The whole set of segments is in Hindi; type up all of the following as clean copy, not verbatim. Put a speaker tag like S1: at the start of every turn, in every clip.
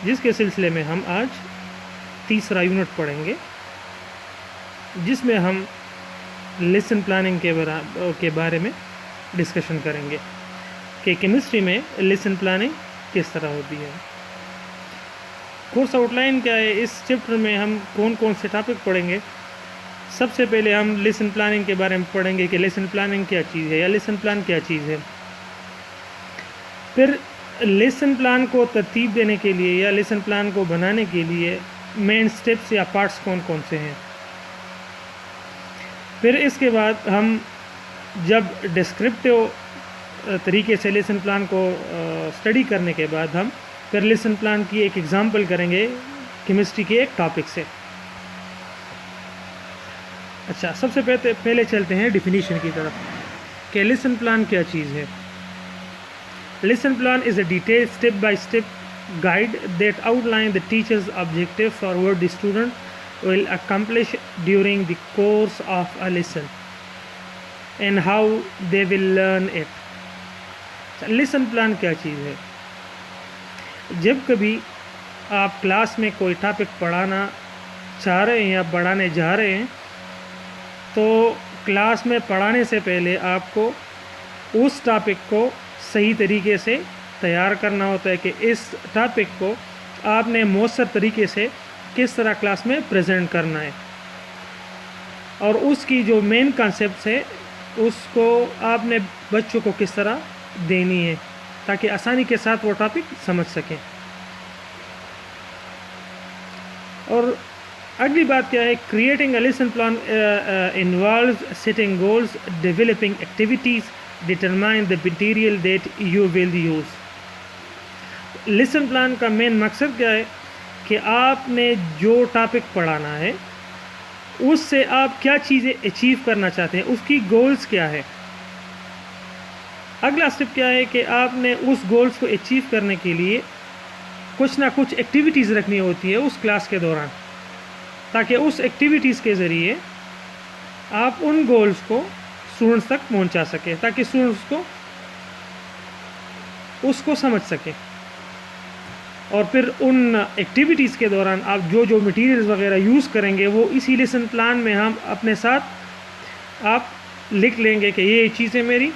S1: जिसके सिलसिले में हम आज तीसरा यूनिट पढ़ेंगे, जिसमें हम लेसन प्लानिंग के बारे में डिस्कशन करेंगे कि केमिस्ट्री में लेसन प्लानिंग किस तरह होती है। कोर्स आउटलाइन क्या है, इस चैप्टर में हम कौन कौन से टॉपिक पढ़ेंगे। सबसे पहले हम लेसन प्लानिंग के बारे में पढ़ेंगे कि लेसन प्लानिंग क्या चीज़ है या लेसन प्लान क्या चीज़ है। फिर लेसन प्लान को तरतीब देने के लिए या लेसन प्लान को बनाने के लिए मेन स्टेप्स या पार्ट्स कौन कौन से हैं। फिर इसके बाद हम जब डिस्क्रिप्टिव तरीके से लेसन प्लान को स्टडी करने के बाद हम फिर लेसन प्लान की एक एग्ज़ाम्पल करेंगे केमिस्ट्री के एक टॉपिक से। अच्छा, सबसे पहले चलते हैं डिफिनीशन की तरफ कि लेसन प्लान क्या चीज़ है। Lesson plan is a detailed step by step guide that outline the teacher's objective for what the student will accomplish during the course of a lesson and how they will learn it. Lesson plan क्या चीज़ है? जब कभी आप क्लास में कोई टॉपिक पढ़ाना चाह रहे हैं या पढ़ाने जा रहे हैं, तो क्लास में पढ़ाने से पहले आपको उस टॉपिक को सही तरीके से तैयार करना होता है कि इस टॉपिक को आपने मौसर तरीके से किस तरह क्लास में प्रेजेंट करना है और उसकी जो मेन कॉन्सेप्ट्स है उसको आपने बच्चों को किस तरह देनी है ताकि आसानी के साथ वो टॉपिक समझ सकें। और अगली बात क्या है, creating a lesson plan involves setting goals, developing activities, determine the material that you will use. Lesson plan का मेन मकसद क्या है कि आपने जो टॉपिक पढ़ाना है उससे आप क्या चीज़ें अचीव करना चाहते हैं, उसकी गोल्स क्या है। अगला स्टेप क्या है कि आपने उस गोल्स को अचीव करने के लिए कुछ ना कुछ एक्टिविटीज़ रखनी होती है उस क्लास के दौरान, ताकि उस एक्टिविटीज़ के ज़रिए आप उन गोल्स को स्टूडेंट्स तक पहुंचा सकें, ताकि स्टूडेंट्स उसको समझ सकें। और फिर उन एक्टिविटीज़ के दौरान आप जो जो मटेरियल्स वगैरह यूज़ करेंगे वो इसी लेसन प्लान में हम अपने साथ आप लिख लेंगे कि ये चीज़ें मेरी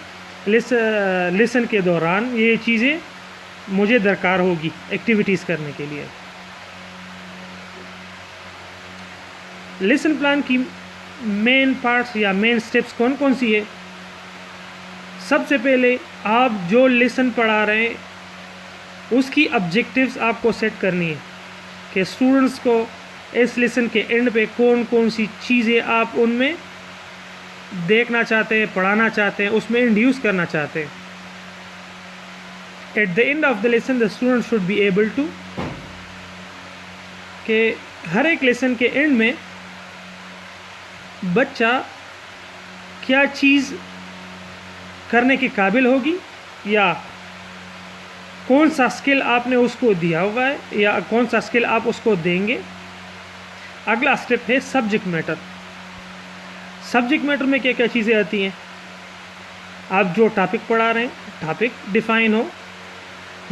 S1: लेसन के दौरान ये चीज़ें मुझे दरकार होगी एक्टिविटीज़ करने के लिए। लेसन प्लान की मेन पार्ट्स या मेन स्टेप्स कौन कौन सी है। सबसे पहले आप जो लेसन पढ़ा रहे हैं उसकी ऑब्जेक्टिव्स आपको सेट करनी है कि स्टूडेंट्स को इस लेसन के एंड पे कौन कौन सी चीज़ें आप उनमें देखना चाहते हैं, पढ़ाना चाहते हैं, उसमें इंड्यूस करना चाहते हैं। At the end of the lesson the student should be able to, कि हर एक लेसन के एंड में बच्चा क्या चीज़ करने के काबिल होगी या कौन सा स्किल आपने उसको दिया हुआ है या कौन सा स्किल आप उसको देंगे। अगला स्टेप है सब्जेक्ट मैटर। सब्जेक्ट मैटर में क्या क्या चीज़ें आती हैं, आप जो टॉपिक पढ़ा रहे हैं टॉपिक डिफाइन हो,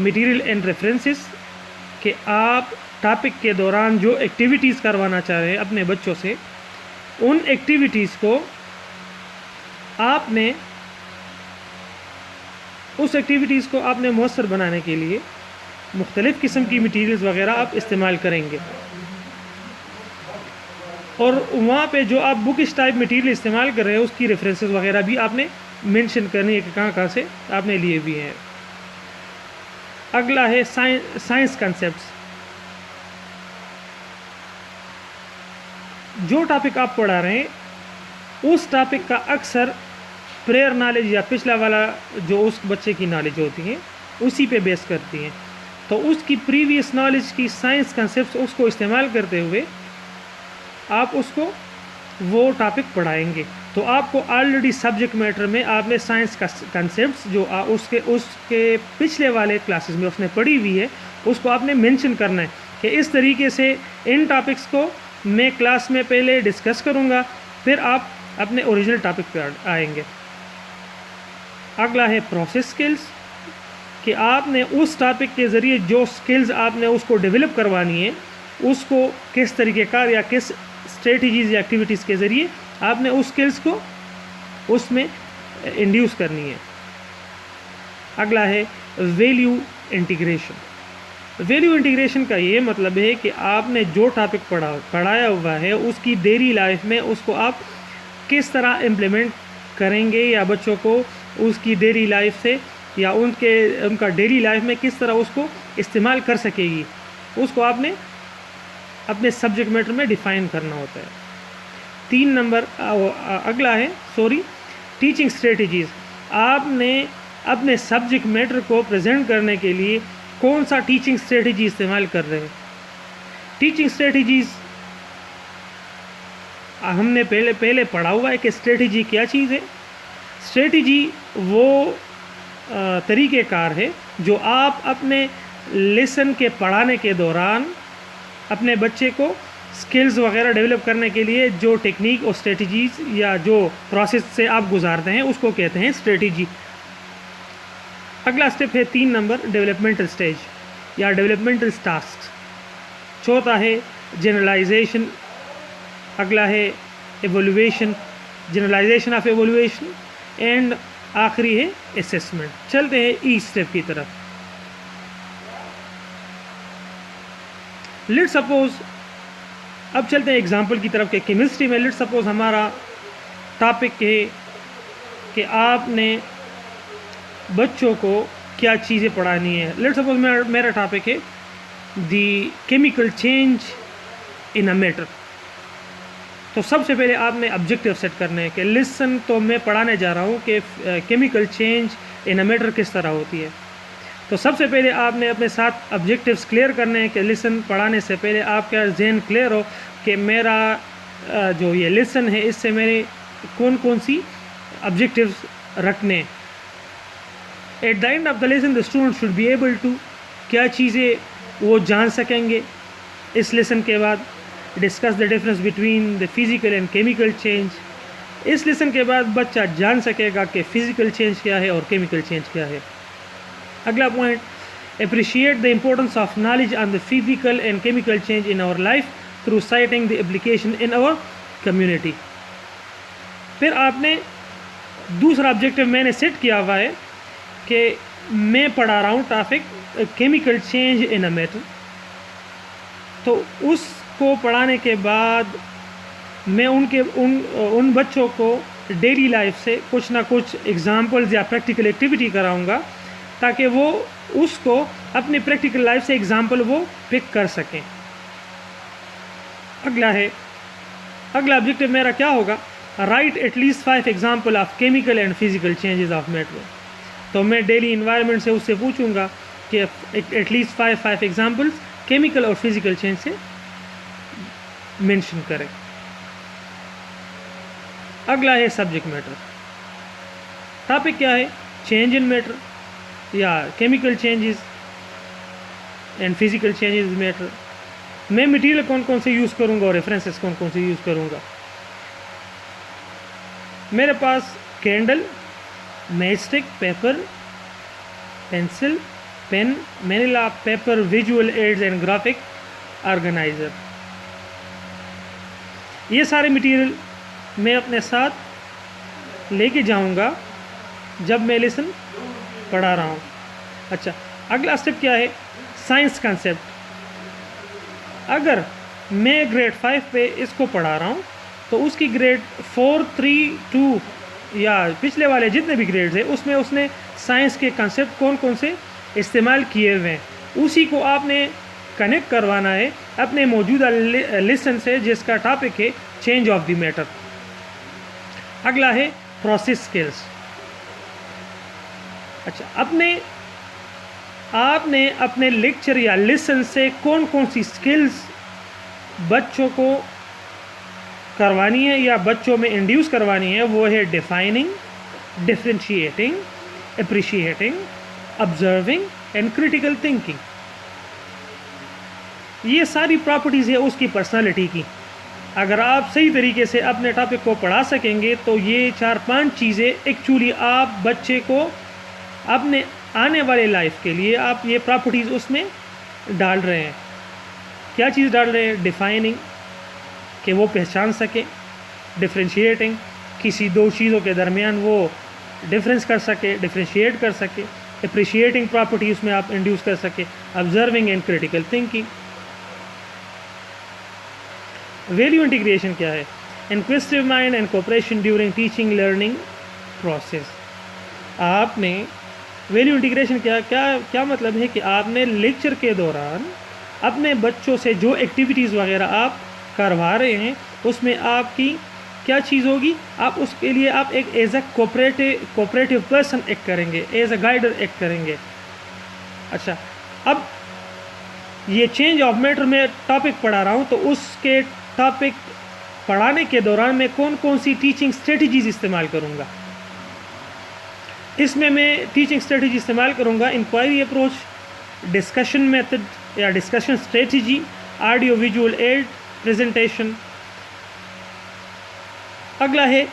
S1: मटेरियल एंड रेफरेंसेस, कि आप टॉपिक के दौरान जो एक्टिविटीज़ करवाना चाह रहे हैं अपने बच्चों से, उन एक्टिविटीज़ को आपने उस एक्टिविटीज़ को आपने मुयस्सर बनाने के लिए मुख्तलिफ़ किस्म की मटीरियल्स वगैरह आप इस्तेमाल करेंगे। और वहाँ पे जो आप बुक इस टाइप मटीरियल इस्तेमाल कर रहे हैं उसकी रेफरेंसेस वगैरह भी आपने मेंशन करनी है कि कहाँ कहाँ से आपने लिए भी हैं। अगला है साइंस कॉन्सेप्ट्स। जो टॉपिक आप पढ़ा रहे हैं उस टॉपिक का अक्सर प्रेयर नॉलेज या पिछला वाला जो उस बच्चे की नॉलेज होती है उसी पे बेस करती हैं, तो उसकी प्रीवियस नॉलेज की साइंस कॉन्सेप्ट्स उसको इस्तेमाल करते हुए आप उसको वो टॉपिक पढ़ाएंगे। तो आपको ऑलरेडी सब्जेक्ट मैटर में आपने साइंस का कॉन्सेप्ट्स जो उसके पिछले वाले क्लासेस में उसने पढ़ी हुई है उसको आपने मेंशन करना है कि इस तरीके से इन टॉपिक्स को मैं क्लास में पहले डिस्कस करूँगा, फिर आप अपने ओरिजिनल टॉपिक पे आएंगे। अगला है प्रोसेस स्किल्स। कि आपने उस टॉपिक के ज़रिए जो स्किल्स आपने उसको डेवलप करवानी है, उसको किस तरीक़ेकार या किस स्ट्रेटजीज़ या एक्टिविटीज़ के ज़रिए आपने उस स्किल्स को उसमें इंड्यूस करनी है। अगला है वैल्यू इंटीग्रेशन। वैल्यू इंटीग्रेशन का ये मतलब है कि आपने जो टॉपिक पढ़ाया हुआ है उसकी डेली लाइफ में उसको आप किस तरह इम्प्लीमेंट करेंगे, या बच्चों को उसकी डेली लाइफ से या उनका डेली लाइफ में किस तरह उसको इस्तेमाल कर सकेगी, उसको आपने अपने सब्जेक्ट मैटर में डिफ़ाइन करना होता है। 3 नंबर अगला है टीचिंग स्ट्रेटजीज़। आपने अपने सब्जेक्ट मैटर को प्रेजेंट करने के लिए कौन सा टीचिंग स्ट्रेटजी इस्तेमाल कर रहे हैं। टीचिंग स्ट्रेटजीज़ हमने पहले पढ़ा हुआ है कि स्ट्रेटजी क्या चीज़ है। स्ट्रेटजी वो तरीक़ेकार है जो आप अपने लेसन के पढ़ाने के दौरान अपने बच्चे को स्किल्स वगैरह डेवलप करने के लिए जो टेक्निक और स्ट्रेटजीज़ या जो प्रोसेस से आप गुजारते हैं उसको कहते हैं स्ट्रेटजी। अगला स्टेप है 3 नंबर डेवलपमेंटल स्टेज या डेवलपमेंटल टास्क। चौथा है जनरलाइजेशन। अगला है evolution, generalization of evolution, and आखिरी है असेसमेंट। चलते हैं ई स्टेप की तरफ। लेट्स सपोज, अब चलते हैं एग्जांपल की तरफ के केमिस्ट्री में लेट्स सपोज हमारा टॉपिक है कि आपने बच्चों को क्या चीज़ें पढ़ानी है। लेट्स सपोज मेरा टॉपिक है the chemical change in a matter. तो सबसे पहले आपने ऑब्जेक्टिव सेट करने हैं कि लिसन तो मैं पढ़ाने जा रहा हूँ कि chemical change in a matter किस तरह होती है। तो सबसे पहले आपने अपने साथ ऑब्जेक्टिव्स क्लियर करने हैं कि लिसन पढ़ाने से पहले आपका जहन क्लियर हो कि मेरा जो ये लिसन है इससे मेरे कौन कौन सी ऑब्जेक्टिव्स रखने। At the end of the lesson the student should be able to, क्या चीज़ें वो जान सकेंगे इस लेसन के बाद। Discuss the difference between the physical and chemical change. इस लेसन के बाद बच्चा जान सकेगा कि फ़िज़िकल चेंज क्या है और केमिकल चेंज क्या है। अगला point, appreciate the importance of knowledge on the physical and chemical change in our life through citing the application in our community. फिर आपने दूसरा ऑब्जेक्टिव मैंने सेट किया हुआ है कि मैं पढ़ा रहा हूँ topic chemical change in a matter. तो उसको पढ़ाने के बाद मैं उन बच्चों को डेली लाइफ से कुछ ना कुछ एग्जाम्पल्स या प्रैक्टिकल एक्टिविटी कराऊंगा ताकि वो उसको अपनी प्रैक्टिकल लाइफ से एग्जाम्पल वो पिक कर सकें। अगला ऑब्जेक्टिव मेरा क्या होगा, right at least 5 example of chemical and physical changes of matter. तो मैं डेली इन्वायरमेंट से उससे पूछूंगा कि एटलीस्ट 5 एग्जाम्पल्स केमिकल और फिजिकल चेंज से मेंशन करें। अगला है सब्जेक्ट मैटर। टॉपिक क्या है, चेंज इन मैटर या chemical changes and physical changes matter. मैं मटेरियल कौन कौन से यूज़ करूंगा और रेफरेंसेस कौन कौन से यूज़ करूंगा। मेरे पास candle, matchstick, paper, pencil, pen, manila, paper, visual aids and graphic organiser. ये सारे मटेरियल मैं अपने साथ लेके जाऊंगा जब मैं लेसन पढ़ा रहा हूँ। अच्छा, अगला स्टेप क्या है, साइंस कंसेप्ट। अगर मैं ग्रेड 5 पे इसको पढ़ा रहा हूँ तो उसकी ग्रेड 4, 3, 2 या पिछले वाले जितने भी ग्रेड्स हैं उसमें उसने साइंस के कंसेप्ट कौन कौन से इस्तेमाल किए हुए हैं, उसी को आपने कनेक्ट करवाना है अपने मौजूदा लेसन से जिसका टॉपिक है चेंज ऑफ द मैटर। अगला है प्रोसेस स्किल्स। अच्छा, आपने अपने लेक्चर या लेसन से कौन कौन सी स्किल्स बच्चों को करवानी है या बच्चों में इंड्यूस करवानी है, वो है defining, differentiating, appreciating, observing and critical thinking. ये सारी प्रॉपर्टीज़ है उसकी पर्सनालिटी की। अगर आप सही तरीके से अपने टॉपिक को पढ़ा सकेंगे तो ये 4-5 चीज़ें एक्चुअली आप बच्चे को अपने आने वाले लाइफ के लिए आप ये प्रॉपर्टीज़ उसमें डाल रहे हैं। क्या चीज़ डाल रहे हैं? डिफाइनिंग, कि वो पहचान सके, डिफ्रेंशिएटिंग, किसी दो चीज़ों के दरमियान वो डिफरेंस कर सके, डिफ्रेंशिएट कर सके, अप्रिशिएटिंग प्रॉपर्टी उसमें आप इंड्यूस कर सके, observing and critical thinking. Value integration क्या है? Inquisitive mind and cooperation during teaching learning process. आपने वैल्यू इंटीग्रेशन क्या मतलब है कि आपने लेक्चर के दौरान अपने बच्चों से जो एक्टिविटीज़ वगैरह आप करवा रहे हैं उसमें आपकी क्या चीज़ होगी? आप उसके लिए आप एक as a cooperative person act करेंगे, एज अ गाइडर एक्ट करेंगे। अच्छा, अब ये चेंज ऑफ मैटर में टॉपिक पढ़ा रहा हूँ, तो उसके टॉपिक पढ़ाने के दौरान मैं कौन कौन सी टीचिंग स्ट्रेटजीज इस्तेमाल करूँगा? इसमें मैं टीचिंग स्ट्रेटजी इस्तेमाल करूँगा इंक्वायरी अप्रोच, डिस्कशन मेथड या discussion strategy, audio visual add, presentation. अगला है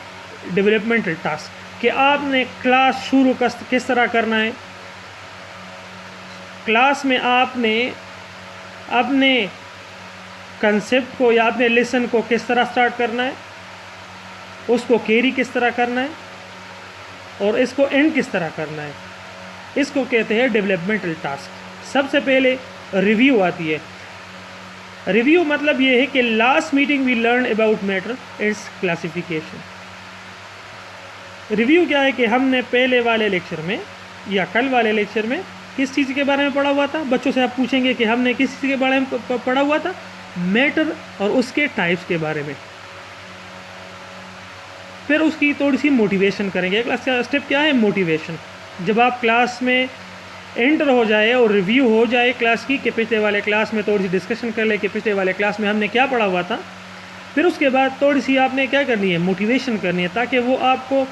S1: डेवलपमेंटल टास्क, कि आपने क्लास शुरू किस तरह करना है। क्लास में आपने अपने कंसेप्ट को या अपने लेसन को किस तरह स्टार्ट करना है, उसको कैरी किस तरह करना है और इसको एंड किस तरह करना है। इसको कहते हैं डेवलपमेंटल टास्क। सबसे पहले रिव्यू आती है। रिव्यू मतलब ये है कि last meeting we learn about matter its classification. Review क्या है कि हमने पहले वाले लेक्चर में या कल वाले लेक्चर में किस चीज़ के बारे में पढ़ा हुआ था। बच्चों से आप पूछेंगे कि हमने किस चीज़ के बारे में पढ़ा हुआ था, मैटर और उसके टाइप्स के बारे में। फिर उसकी थोड़ी सी मोटिवेशन करेंगे। क्लास का स्टेप क्या है? मोटिवेशन। जब आप क्लास में एंटर हो जाए और रिव्यू हो जाए क्लास की, कि पिछले वाले क्लास में थोड़ी सी डिस्कशन कर ले कि पिछले वाले क्लास में हमने क्या पढ़ा हुआ था, फिर उसके बाद थोड़ी सी आपने क्या करनी है? मोटिवेशन करनी है, ताकि वो आपको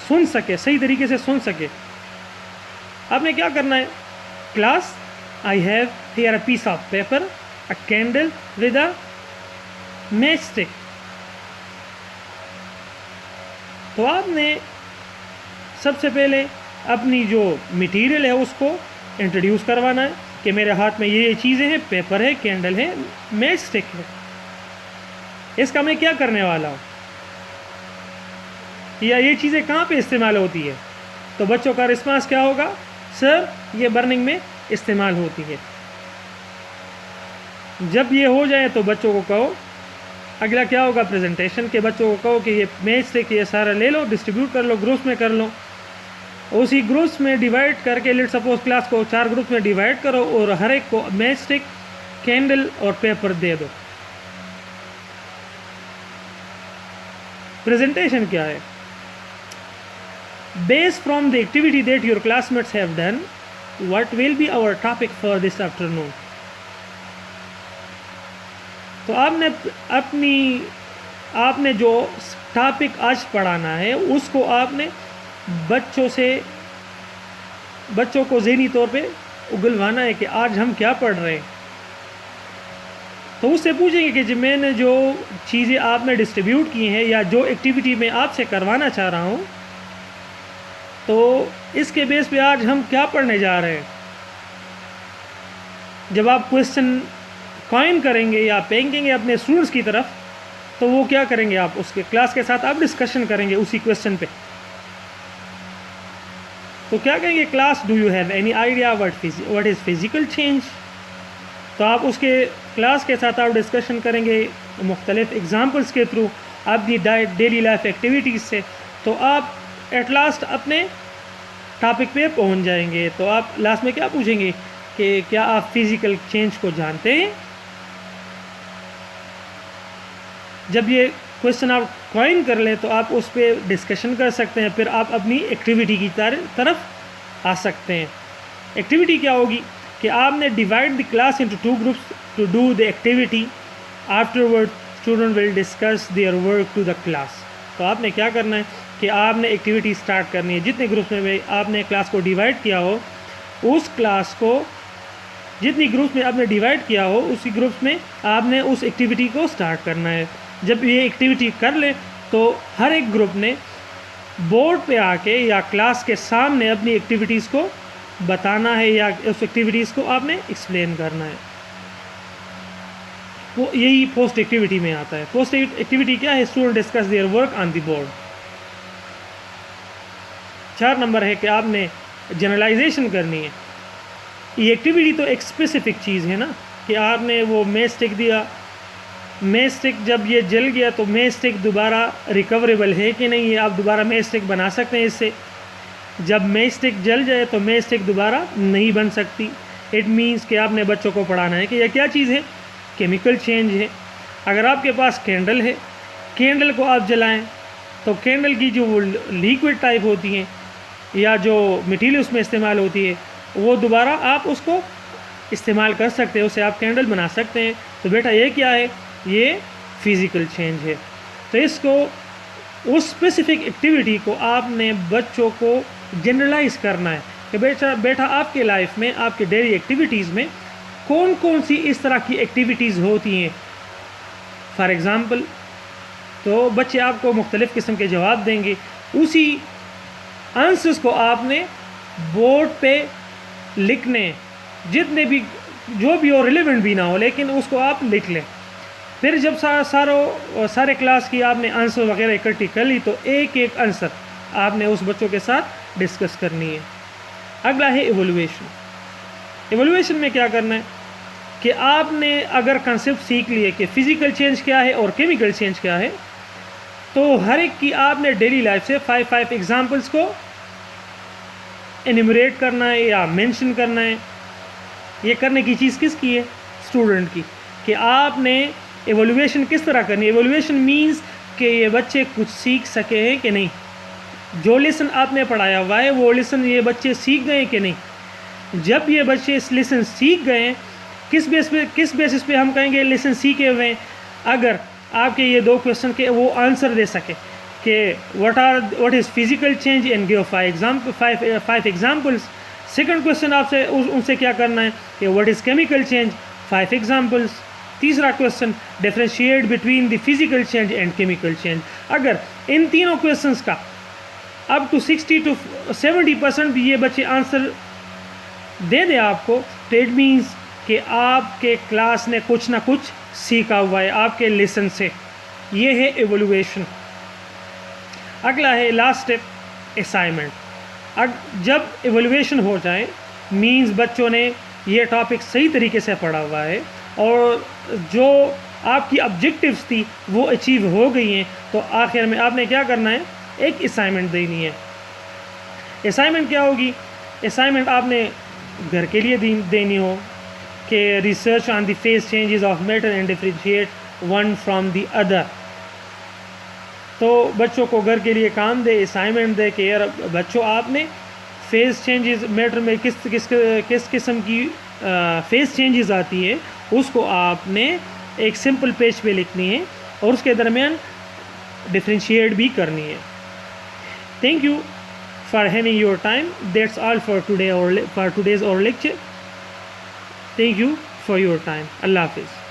S1: सुन सके, सही तरीके से सुन सके। आपने क्या करना है? Class, I have here a piece of paper, a candle with a match stick. तो आपने सबसे पहले अपनी जो मटेरियल है उसको इंट्रोड्यूस करवाना है कि मेरे हाथ में ये चीज़ें हैं, पेपर है, कैंडल है, मैच स्टिक है, इसका मैं क्या करने वाला हूँ, या ये चीज़ें कहाँ पे इस्तेमाल होती है। तो बच्चों का रिस्पांस क्या होगा? सर ये बर्निंग में इस्तेमाल होती है। जब ये हो जाए तो बच्चों को कहो, अगला क्या होगा? प्रेजेंटेशन के। बच्चों को कहो कि ये मैच स्टिक ये सारा ले लो, डिस्ट्रीब्यूट कर लो, ग्रुप्स में कर लो। उसी ग्रुप्स में डिवाइड करके, लेट सपोज क्लास को 4 ग्रुप्स में डिवाइड करो और हर एक को मैच स्टिक, कैंडल और पेपर दे दो। प्रेजेंटेशन क्या है? Based from the activity that your classmates have done, what will be our topic for this afternoon. तो आपने जो टॉपिक आज पढ़ाना है उसको आपने बच्चों को ज़हनी तौर पे उगलवाना है कि आज हम क्या पढ़ रहे हैं। तो उससे पूछेंगे कि जब मैंने जो चीज़ें आपने डिस्ट्रीब्यूट की हैं या जो एक्टिविटी मैं आपसे करवाना चाह रहा हूँ, तो इसके बेस पे आज हम क्या पढ़ने जा रहे हैं। जब आप क्वेश्चन कॉइन करेंगे या फेंकेंगे अपने स्टूडेंट्स की तरफ, तो वो क्या करेंगे? आप उसके क्लास के साथ आप डिस्कशन करेंगे उसी क्वेश्चन पे। तो क्या कहेंगे? Class, do you have any idea what is physical change. तो आप उसके क्लास के साथ आप डिस्कशन करेंगे मुख्तलिफ एग्जाम्पल्स के थ्रू, आपकी डेली लाइफ एक्टिविटीज़ से। तो आप एट लास्ट अपने टॉपिक पे पहुंच जाएंगे। तो आप लास्ट में क्या पूछेंगे कि क्या आप फिज़िकल चेंज को जानते हैं। जब ये क्वेश्चन आप कॉइन कर लें तो आप उस पर डिस्कशन कर सकते हैं। फिर आप अपनी एक्टिविटी की तरफ आ सकते हैं। एक्टिविटी क्या होगी कि आपने divide the class into 2 groups to do the activity. Afterward student will discuss their work to the class. तो आपने क्या करना है कि आपने एक्टिविटी स्टार्ट करनी है। जितने ग्रुप्स में आपने क्लास को डिवाइड किया हो, उस क्लास को जितनी ग्रुप्स में आपने डिवाइड किया हो, उसी ग्रुप्स में आपने उस एक्टिविटी को स्टार्ट करना है। जब ये एक्टिविटी कर ले तो हर एक ग्रुप ने बोर्ड पे आके या क्लास के सामने अपनी एक्टिविटीज़ को बताना है या उस एक्टिविटीज़ को आपने एक्सप्लेन करना है। वो यही पोस्ट एक्टिविटी में आता है। पोस्ट एक्टिविटी क्या है? Student discuss their work on the board. 4 number है कि आपने जनरलाइजेशन करनी है। ये एक्टिविटी तो एक स्पेसिफिक चीज़ है ना, कि आपने वो मेज स्टिक दिया, मेज स्टिक जब ये जल गया तो मेज स्टिक दोबारा रिकवरेबल है कि नहीं है, आप दोबारा मेज स्टिक बना सकते हैं इससे। जब मेज स्टिक जल जाए तो मेज स्टिक दोबारा नहीं बन सकती। इट मीन्स कि आपने बच्चों को पढ़ाना है कि यह क्या चीज़ है? केमिकल चेंज है। अगर आपके पास कैंडल है, कैंडल को आप जलाएं तो कैंडल की जो लिक्विड टाइप होती हैं या जो मटीरियल उसमें इस्तेमाल होती है वो दोबारा आप उसको इस्तेमाल कर सकते हैं, उससे आप कैंडल बना सकते हैं। तो बेटा ये क्या है? ये फिज़िकल चेंज है। तो इसको, उस स्पेसिफिक एक्टिविटी को आपने बच्चों को जनरलाइज करना है कि बेटा आपके लाइफ में, आपके डेली एक्टिविटीज़ में कौन कौन सी इस तरह की एक्टिविटीज़ होती हैं। फॉर एग्ज़ाम्पल, तो बच्चे आपको मुख्तलिफ़ किस्म के जवाब देंगे, उसी आंसर्स को आपने बोर्ड पे लिखने, जितने भी जो भी हो, रिलेवेंट भी ना हो, लेकिन उसको आप लिख लें। फिर जब सारे क्लास की आपने आंसर वगैरह इकट्ठी कर ली तो एक एक आंसर आपने उस बच्चों के साथ डिस्कस करनी है। अगला है एवोल्यूशन। एवोल्यूशन में क्या करना है कि आपने अगर कंसेप्ट सीख लिए कि फ़िज़िकल चेंज क्या है और केमिकल चेंज क्या है, तो हर एक की आपने डेली लाइफ से 5 एग्जाम्पल्स को एनिमरेट करना है या मेंशन करना है। ये करने की चीज़ किसकी है? स्टूडेंट की। कि आपने एवोल्यूशन किस तरह करनी है। एवोल्यूशन मीन्स कि ये बच्चे कुछ सीख सके हैं कि नहीं, जो लेसन आपने पढ़ाया हुआ है वो लेसन ये बच्चे सीख गए कि नहीं। जब ये बच्चे इस लेसन सीख गए, किस बेसिस पे हम कहेंगे लेसन सीखे हुए हैं? अगर आपके ये 2 क्वेश्चन के वो आंसर दे सके कि what is physical change and give 5 examples. Second question आपसे उनसे क्या करना है कि what is chemical change, 5 examples. तीसरा question, differentiate between the physical change and chemical change. अगर इन तीनों क्वेश्चंस का अप टू 60 to 70% भी ये बच्चे आंसर दे दें आपको, तो इट मीन्स कि आपके क्लास ने कुछ ना कुछ सीखा हुआ है आपके लेसन से। ये है एवोल्यूशन। अगला है लास्ट स्टेप, असाइनमेंट। अब जब एवोल्यूशन हो जाए मीन्स बच्चों ने ये टॉपिक सही तरीके से पढ़ा हुआ है और जो आपकी ऑब्जेक्टिव्स थी वो अचीव हो गई हैं, तो आखिर में आपने क्या करना है? एक असाइनमेंट देनी है। असाइनमेंट क्या होगी? असाइनमेंट आपने घर के लिए देनी हो कि research on the phase changes of matter and differentiate one from the other. तो बच्चों को घर के लिए काम दे, असाइनमेंट दे कि यार बच्चों आपने फेज चेंजेस मैटर में किस किस्म की फेज चेंजेस आती है उसको आपने एक सिंपल पेज पे लिखनी है और उसके दरमियान डिफरेंशिएट भी करनी है। Thank you for having your time. That's all for today's और lecture. Thank you for your time. अल्लाह हाफिज़।